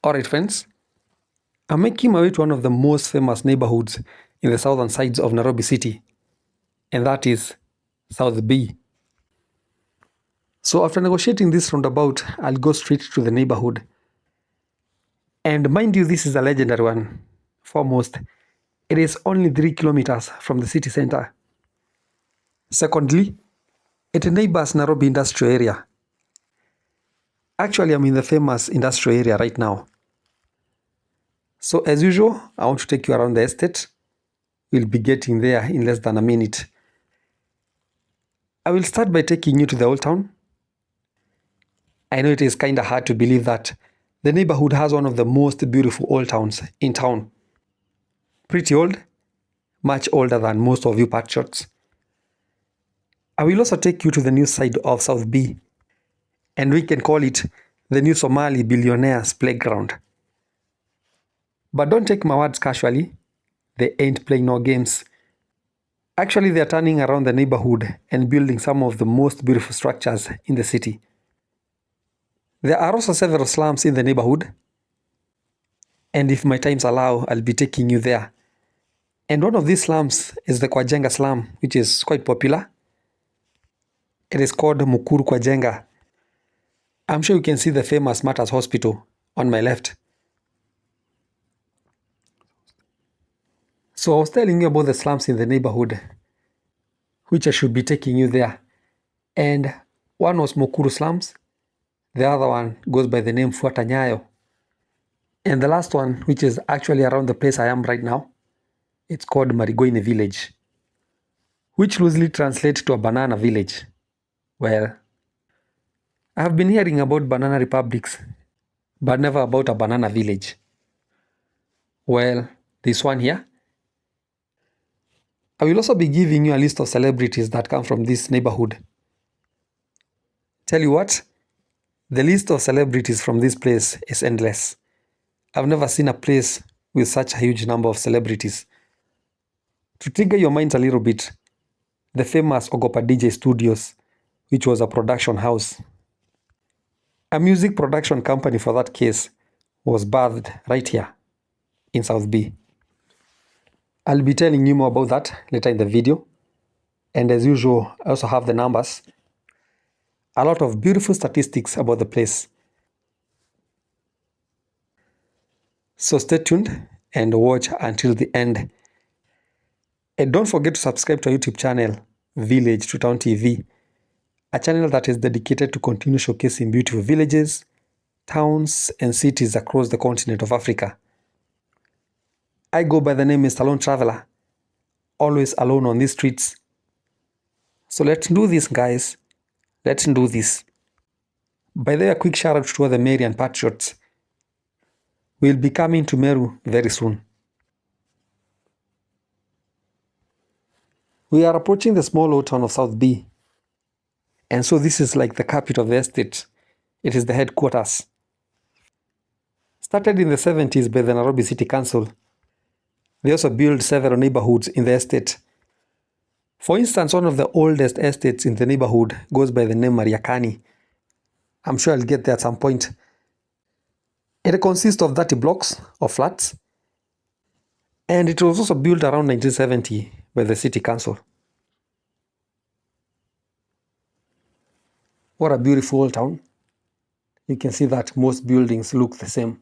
Alright friends, I'm making my way to one of the most famous neighborhoods in the southern sides of Nairobi City, and that is South B. So after negotiating this roundabout, I'll go straight to the neighborhood. And mind you, this is a legendary one. Foremost, it is only 3 kilometers from the city center. Secondly, it neighbors Nairobi industrial area. Actually, I'm in the famous industrial area right now. So as usual, I want to take you around the estate. We'll be getting there in less than a minute. I will start by taking you to the old town. I know it is kind of hard to believe that the neighborhood has one of the most beautiful old towns in town. Pretty old, much older than most of you patriots. I will also take you to the new side of South B, and we can call it the new Somali billionaires playground. But don't take my words casually, they ain't playing no games. Actually, they are turning around the neighborhood and building some of the most beautiful structures in the city. There are also several slums in the neighborhood, and if my times allow, I'll be taking you there. And one of these slums is the Kwajenga slum, which is quite popular. It is called Mukuru Kwajenga. I'm sure you can see the famous Matters Hospital on my left. So I was telling you about the slums in the neighborhood, which I should be taking you there. And one was Mukuru slums. The other one goes by the name Fuata Nyayo. And the last one, which is actually around the place I am right now, it's called Marigoine Village, which loosely translates to a banana village. Well, I have been hearing about banana republics, but never about a banana village. Well, this one here. I will also be giving you a list of celebrities that come from this neighborhood. Tell you what, the list of celebrities from this place is endless. I've never seen a place with such a huge number of celebrities. To trigger your minds a little bit, the famous Ogopa Deejays studios, which was a production house, a music production company for that case, was birthed right here in South B. I'll be telling you more about that later in the video. And as usual, I also have the numbers. A lot of beautiful statistics about the place. So stay tuned and watch until the end. And don't forget to subscribe to our YouTube channel, Village to Town TV, a channel that is dedicated to continue showcasing beautiful villages, towns, and cities across the continent of Africa. I go by the name Mr. Alone Traveler, always alone on these streets. So let's do this, guys. Let's do this. By the way, a quick shout out to all the Marian patriots. We'll be coming to Meru very soon. We are approaching the small old town of South B. And so this is like the capital of the estate. It is the headquarters. Started in the 70s by the Nairobi City Council. They also built several neighborhoods in the estate. For instance, one of the oldest estates in the neighborhood goes by the name Mariakani. I'm sure I'll get there at some point. It consists of 30 blocks of flats, and it was also built around 1970 by the city council. What a beautiful old town. You can see that most buildings look the same.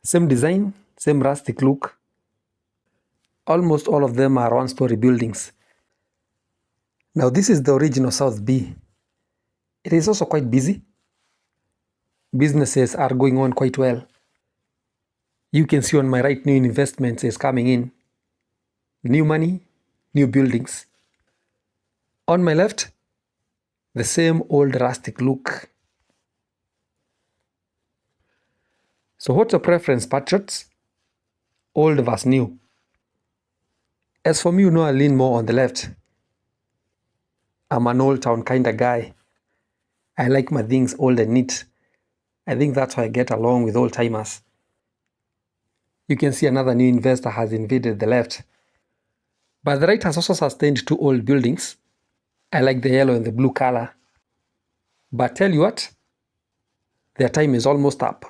Same design, same rustic look. Almost all of them are one-story buildings. Now this is the original South B. It is also quite busy. Businesses are going on quite well. You can see on my right, new investments is coming in. New money, new buildings. On my left, the same old rustic look. So what's your preference, patriots? Old versus new? As for me, you know, I lean more on the left. I'm an old town kind of guy. I like my things old and neat. I think that's why I get along with old timers. You can see another new investor has invaded the left. But the right has also sustained two old buildings. I like the yellow and the blue color. But tell you what, their time is almost up.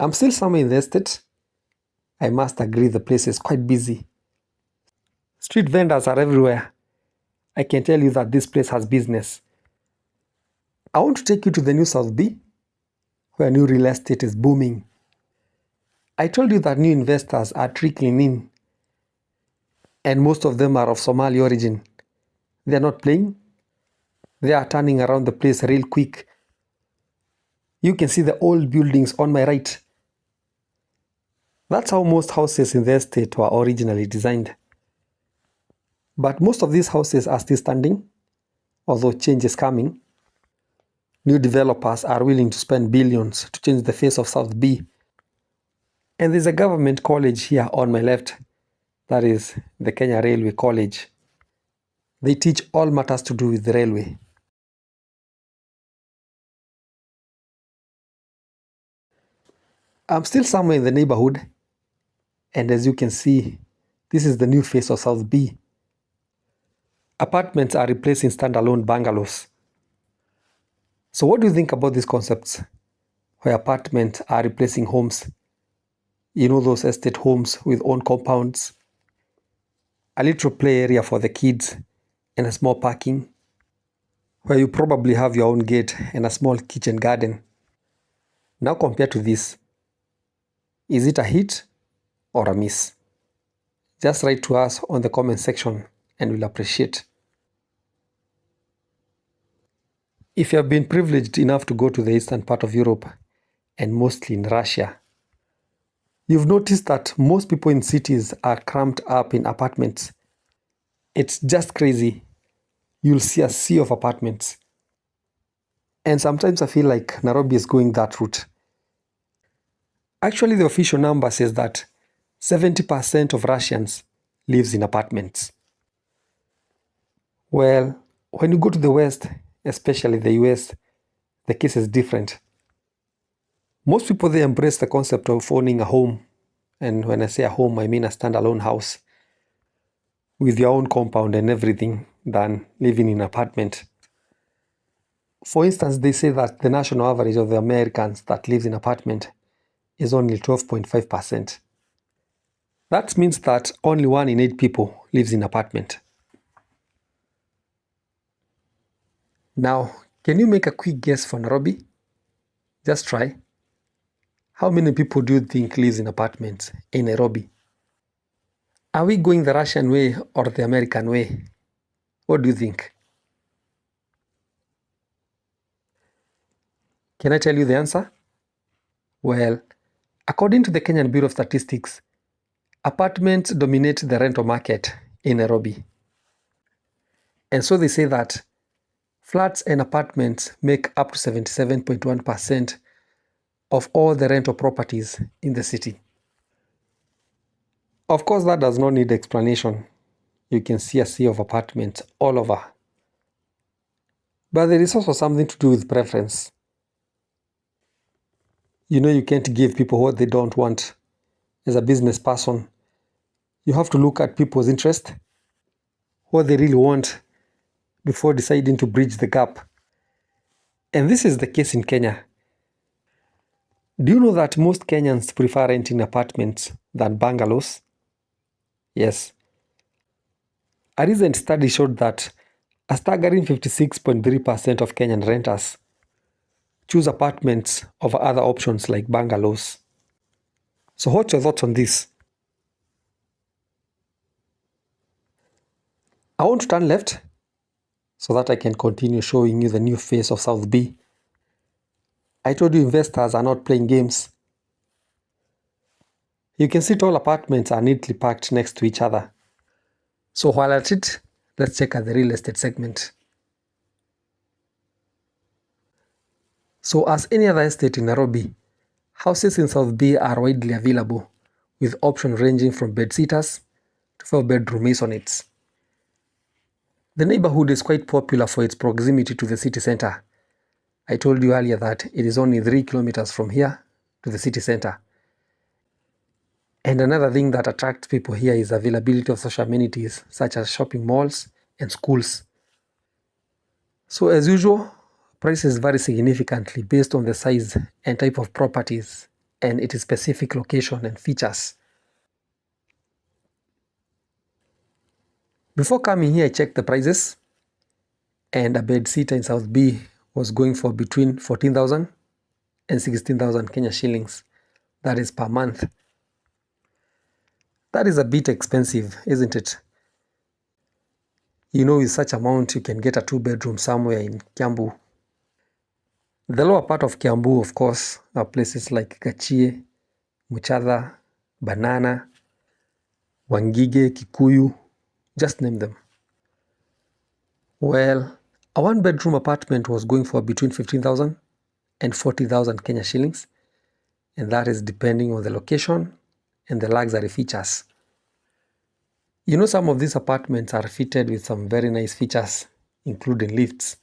I'm still somewhere in the estate. I must agree the place is quite busy. Street vendors are everywhere. I can tell you that this place has business. I want to take you to the new South B, where new real estate is booming. I told you that new investors are trickling in, and most of them are of Somali origin. They are not playing. They are turning around the place real quick. You can see the old buildings on my right. That's how most houses in the estate were originally designed. But most of these houses are still standing, although change is coming. New developers are willing to spend billions to change the face of South B. And there's a government college here on my left. That is the Kenya Railway College. They teach all matters to do with the railway. I'm still somewhere in the neighborhood, and as you can see, this is the new face of South B. Apartments are replacing standalone bungalows. So what do you think about these concepts, where apartments are replacing homes? You know, those estate homes with own compounds, a little play area for the kids, and a small parking, where you probably have your own gate and a small kitchen garden. Now compared to this, is it a hit or a miss? Just write to us on the comment section and we'll appreciate. If you have been privileged enough to go to the eastern part of Europe, and mostly in Russia, you've noticed that most people in cities are cramped up in apartments. It's just crazy. You'll see a sea of apartments. And sometimes I feel like Nairobi is going that route. Actually, the official number says that 70% of Russians lives in apartments. Well, when you go to the West, especially the US, the case is different. Most people, they embrace the concept of owning a home. And when I say a home, I mean a standalone house with your own compound and everything than living in an apartment. For instance, they say that the national average of the Americans that lives in an apartment is only 12.5%. That means that only 1 in 8 people lives in an apartment. Now, can you make a quick guess for Nairobi? Just try. How many people do you think lives in apartments in Nairobi? Are we going the Russian way or the American way? What do you think? Can I tell you the answer? Well, according to the Kenyan Bureau of Statistics, apartments dominate the rental market in Nairobi. And so they say that flats and apartments make up to 77.1% of all the rental properties in the city. Of course, that does not need explanation. You can see a sea of apartments all over. But there is also something to do with preference. You know, you can't give people what they don't want. As a business person, you have to look at people's interest, what they really want, before deciding to bridge the gap. And this is the case in Kenya. Do you know that most Kenyans prefer renting apartments than bungalows? Yes. A recent study showed that a staggering 56.3% of Kenyan renters choose apartments over other options like bungalows. So what's your thoughts on this? I want to turn left so that I can continue showing you the new face of South B. I told you investors are not playing games. You can see tall apartments are neatly packed next to each other. So while at it, let's check out the real estate segment. So as any other estate in Nairobi, houses in South B are widely available, with options ranging from bedsitters to 4-bedroom masonettes. The neighborhood is quite popular for its proximity to the city center. I told you earlier that it is only 3 kilometers from here to the city center. And another thing that attracts people here is availability of social amenities such as shopping malls and schools. So as usual, prices vary significantly based on the size and type of properties and its specific location and features. Before coming here, I checked the prices, and a bed sitter in South B was going for between 14,000 and 16,000 Kenya shillings. That is per month. That is a bit expensive, isn't it? You know, with such amount, you can get a 2-bedroom somewhere in Kiambu. The lower part of Kiambu, of course, are places like Gachie, Muchadha, Banana, Wangige, Kikuyu, just name them. Well, a 1-bedroom apartment was going for between 15,000 and 40,000 Kenya shillings, and that is depending on the location and the luxury features. You know, some of these apartments are fitted with some very nice features, including lifts.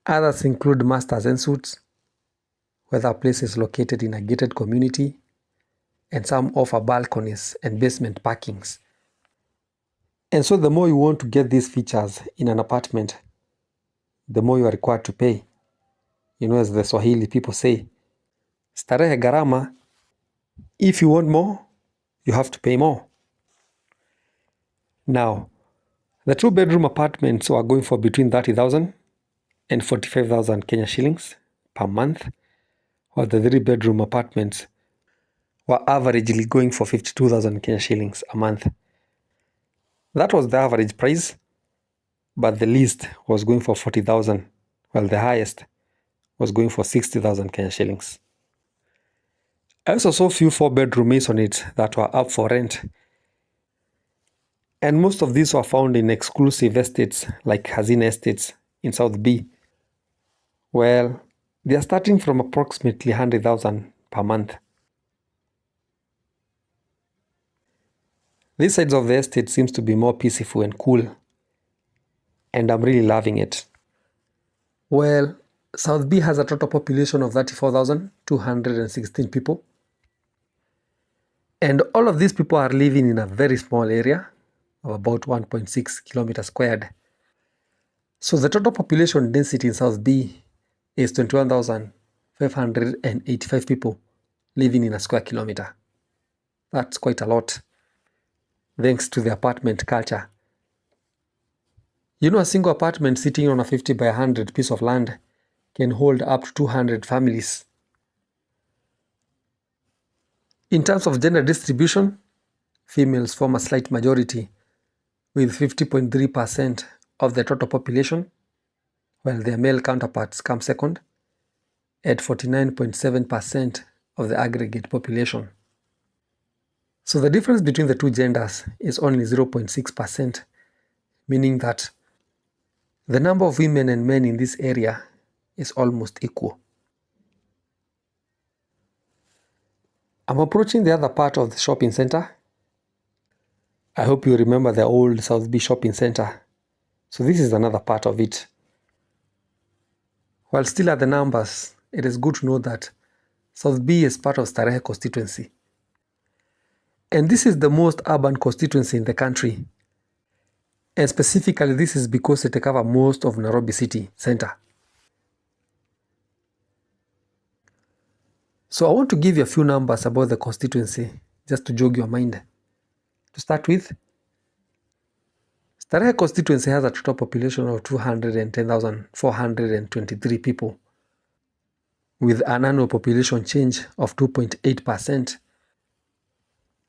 Others include masters en suites, where the place is located in a gated community, and some offer balconies and basement parkings. And so the more you want to get these features in an apartment, the more you are required to pay. You know, as the Swahili people say, starehe gharama. If you want more, you have to pay more. Now, the 2-bedroom apartments are going for between 30,000 and 45,000 Kenya shillings per month, while the 3-bedroom apartments were averagely going for 52,000 Kenya shillings a month. That was the average price, but the least was going for 40,000, while the highest was going for 60,000 Kenya shillings. I also saw a few 4-bedroom masonettes that were up for rent, and most of these were found in exclusive estates like Hazina Estates in South B. Well, they are starting from approximately 100,000 per month. This side of the estate seems to be more peaceful and cool, and I'm really loving it. Well, South B has a total population of 34,216 people, and all of these people are living in a very small area of about 1.6 kilometers squared. So the total population density in South B is 21,585 people living in a square kilometer. That's quite a lot, thanks to the apartment culture. You know, a single apartment sitting on a 50 by 100 piece of land can hold up to 200 families. In terms of gender distribution, females form a slight majority with 50.3% of the total population, while their male counterparts come second at 49.7% of the aggregate population. So the difference between the two genders is only 0.6%, meaning that the number of women and men in this area is almost equal. I'm approaching the other part of the shopping center. I hope you remember the old South B shopping center. So this is another part of it. While still at the numbers, it is good to know that South B is part of Starehe constituency. And this is the most urban constituency in the country. And specifically, this is because it covers most of Nairobi City Center. So I want to give you a few numbers about the constituency, just to jog your mind. To start with, Starehe constituency has a total population of 210,423 people, with an annual population change of 2.8%.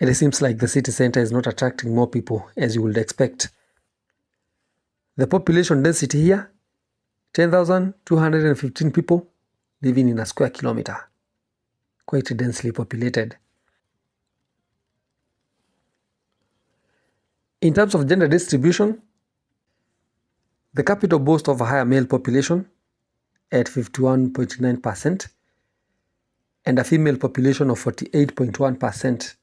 It seems like the city center is not attracting more people as you would expect. The population density here, 10,215 people living in a square kilometer. Quite densely populated. In terms of gender distribution, the capital boasts of a higher male population at 51.9% and a female population of 48.1%.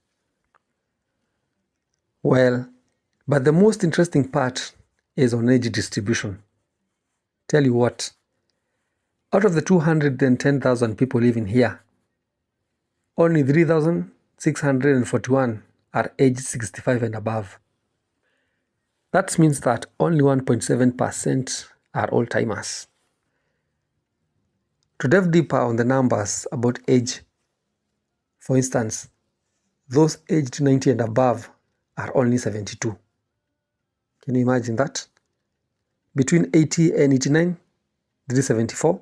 Well, but the most interesting part is on age distribution. Tell you what, out of the 210,000 people living here, only 3,641 are aged 65 and above. That means that only 1.7% are old-timers. To delve deeper on the numbers about age, For instance, those aged 90 and above are only 72. Can you imagine that? Between 80 and 89, there is 74.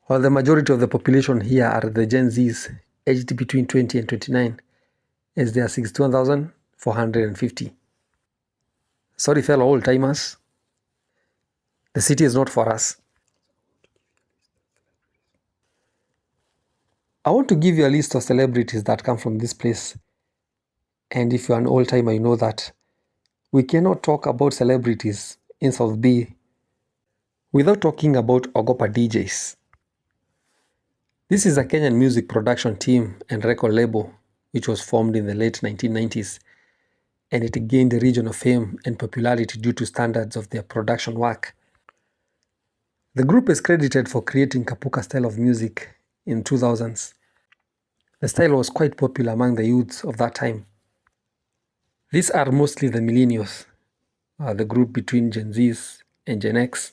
While the majority of the population here are the Gen Zs aged between 20 and 29, as there are 61,450. Sorry, fellow old-timers, the city is not for us. I want to give you a list of celebrities that come from this place. And if you're an old-timer, you know that we cannot talk about celebrities in South B without talking about Ogopa Deejays. This is a Kenyan music production team and record label which was formed in the late 1990s, and it gained a regional fame and popularity due to standards of their production work. The group is credited for creating Kapuka style of music in 2000s. The style was quite popular among the youths of that time. These are mostly the millennials, the group between Gen Zs and Gen X.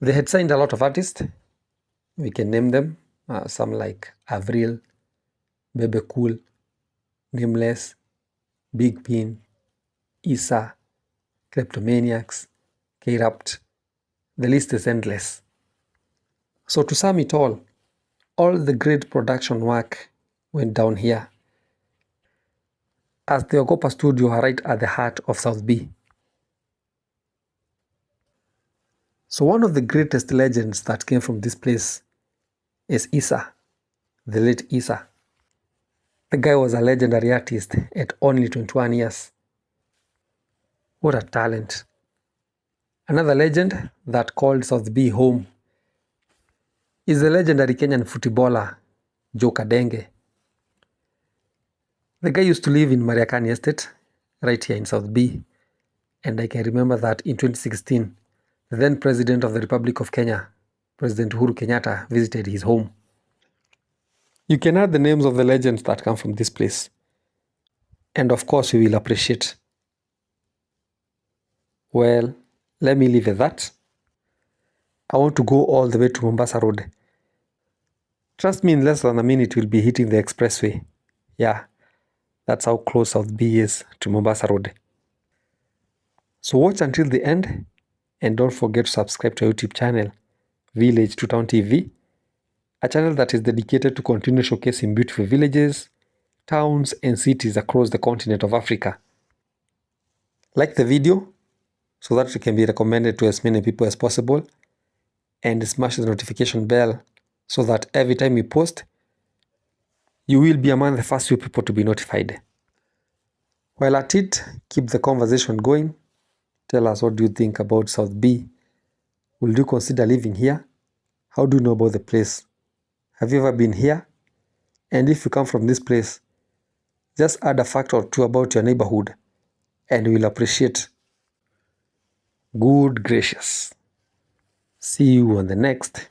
They had signed a lot of artists. We can name them, some like Avril, Bebe Cool, Nameless, Big Pin, Issa, Kleptomaniacs, K-Rapt. The list is endless. So to sum it all the great production work went down here, as the Ogopa studio are right at the heart of South B. So one of the greatest legends that came from this place is Issa, the late Issa. The guy was a legendary artist at only 21 years. What a talent. Another legend that called South B home is the legendary Kenyan footballer Joe Kadenge. The guy used to live in Mariakani Estate, right here in South B, and I can remember that in 2016, the then President of the Republic of Kenya, President Uhuru Kenyatta, visited his home. You can add the names of the legends that come from this place, and of course we will appreciate. Well, let me leave it at that. I want to go all the way to Mombasa Road. Trust me, in less than a minute we'll be hitting the expressway. Yeah, that's how close South B is to Mombasa Road. So watch until the end, and don't forget to subscribe to our YouTube channel, Village to Town TV, a channel that is dedicated to continue showcasing beautiful villages, towns, and cities across the continent of Africa. Like the video so that it can be recommended to as many people as possible, and smash the notification bell so that every time we post, you will be among the first few people to be notified. While at it, keep the conversation going. Tell us, what do you think about South B? Will you consider living here? How do you know about the place? Have you ever been here? And if you come from this place, just add a fact or two about your neighborhood, and we'll appreciate. Good gracious. See you on the next